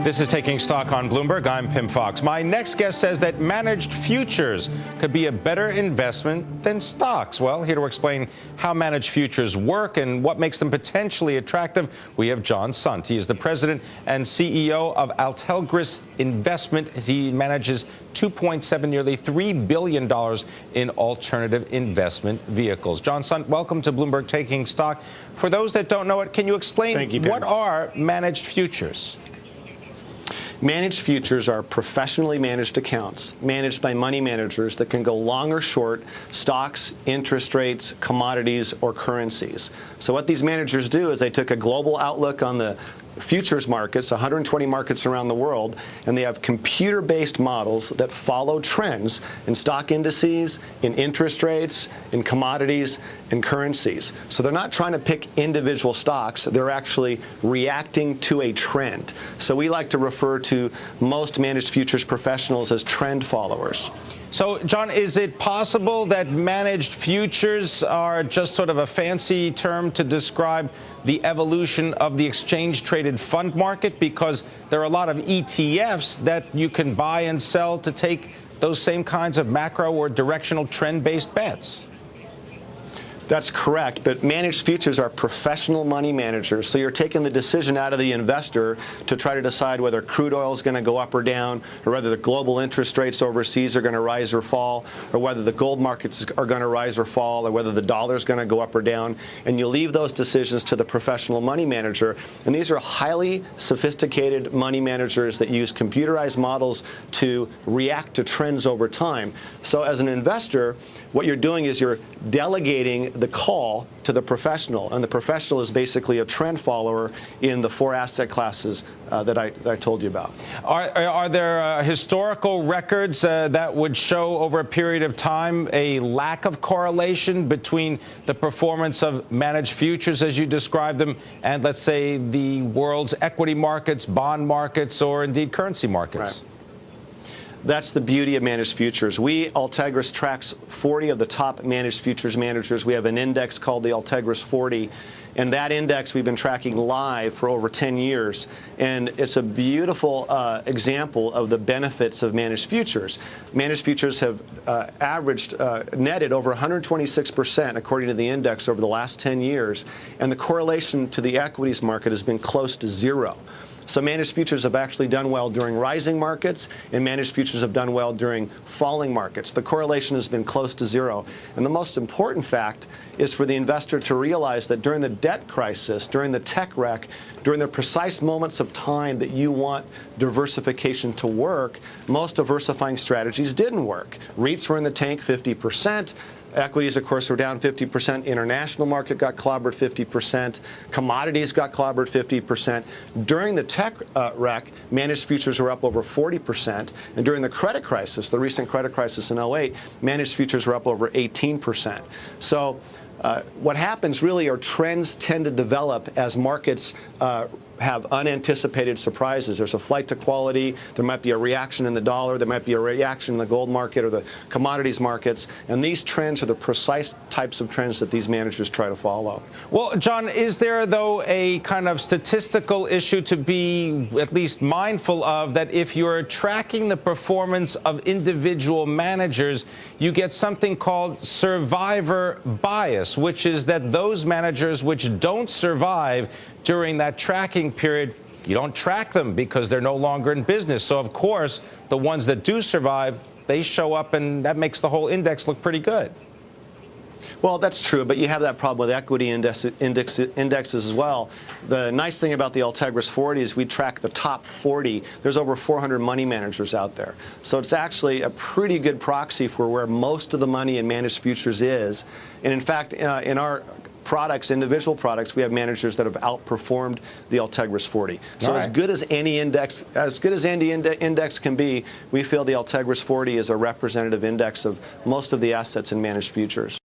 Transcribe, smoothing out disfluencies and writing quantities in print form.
This is Taking Stock on Bloomberg. I'm Pimm Fox. My next guest says that managed futures could be a better investment than stocks. Well, here to explain how managed futures work and what makes them potentially attractive, we have Jon Sundt. He is the president and CEO of Altegris Investments. He manages $2.7, nearly $3 billion in alternative investment vehicles. Jon Sundt, welcome to Bloomberg Taking Stock. For those that don't know it, can you explain what are managed futures? Managed futures are professionally managed accounts managed by money managers that can go long or short stocks, interest rates, commodities, or currencies. So what these managers do is they took a global outlook on the futures markets, 120 markets around the world, and they have computer-based models that follow trends in stock indices, in interest rates, in commodities, and currencies. So they're not trying to pick individual stocks, they're actually reacting to a trend. So we like to refer to most managed futures professionals as trend followers. So, Jon, is it possible that managed futures are just sort of a fancy term to describe the evolution of the exchange-traded fund market? Because there are a lot of ETFs that you can buy and sell to take those same kinds of macro or directional trend-based bets. That's correct, but managed futures are professional money managers, so you're taking the decision out of the investor to try to decide whether crude oil is going to go up or down, or whether the global interest rates overseas are going to rise or fall, or whether the gold markets are going to rise or fall, or whether the dollar is going to go up or down, and you leave those decisions to the professional money manager. And these are highly sophisticated money managers that use computerized models to react to trends over time. So as an investor, what you're doing is you're delegating the call to the professional, and the professional is basically a trend follower in the four asset classes that I told you about. Are there historical records that would show over a period of time a lack of correlation between the performance of managed futures, as you described them, and let's say the world's equity markets, bond markets, or indeed currency markets? Right. That's the beauty of managed futures. Altegris tracks 40 of the top managed futures managers. We have an index called the Altegris 40, and that index we've been tracking live for over 10 years. And it's a beautiful example of the benefits of managed futures. Managed futures have netted over 126% according to the index over the last 10 years, and the correlation to the equities market has been close to zero. So managed futures have actually done well during rising markets, and managed futures have done well during falling markets. The correlation has been close to zero. And the most important fact is for the investor to realize that during the debt crisis, during the tech wreck, during the precise moments of time that you want diversification to work, most diversifying strategies didn't work. REITs were in the tank 50%. Equities, of course, were down 50%. International market got clobbered 50%. Commodities got clobbered 50%. During the tech wreck, managed futures were up over 40%. And during the credit crisis, the recent credit crisis in 2008, managed futures were up over 18%. So what happens really are trends tend to develop as markets have unanticipated surprises. There's a flight to quality. There might be a reaction in the dollar. There might be a reaction in the gold market or the commodities markets. And these trends are the precise types of trends that these managers try to follow. Well, Jon, is there, though, a kind of statistical issue to be at least mindful of, that if you're tracking the performance of individual managers, you get something called survivor bias, which is that those managers which don't survive during that tracking period, you don't track them because they're no longer in business. So, of course, the ones that do survive, they show up, and that makes the whole index look pretty good. Well, that's true, but you have that problem with equity indexes as well. The nice thing about the Altegris 40 is we track the top 40. There's over 400 money managers out there. So it's actually a pretty good proxy for where most of the money in managed futures is. And in fact, in our products, individual products, we have managers that have outperformed the Altegris 40. So as good as any index, index can be, we feel the Altegris 40 is a representative index of most of the assets in managed futures.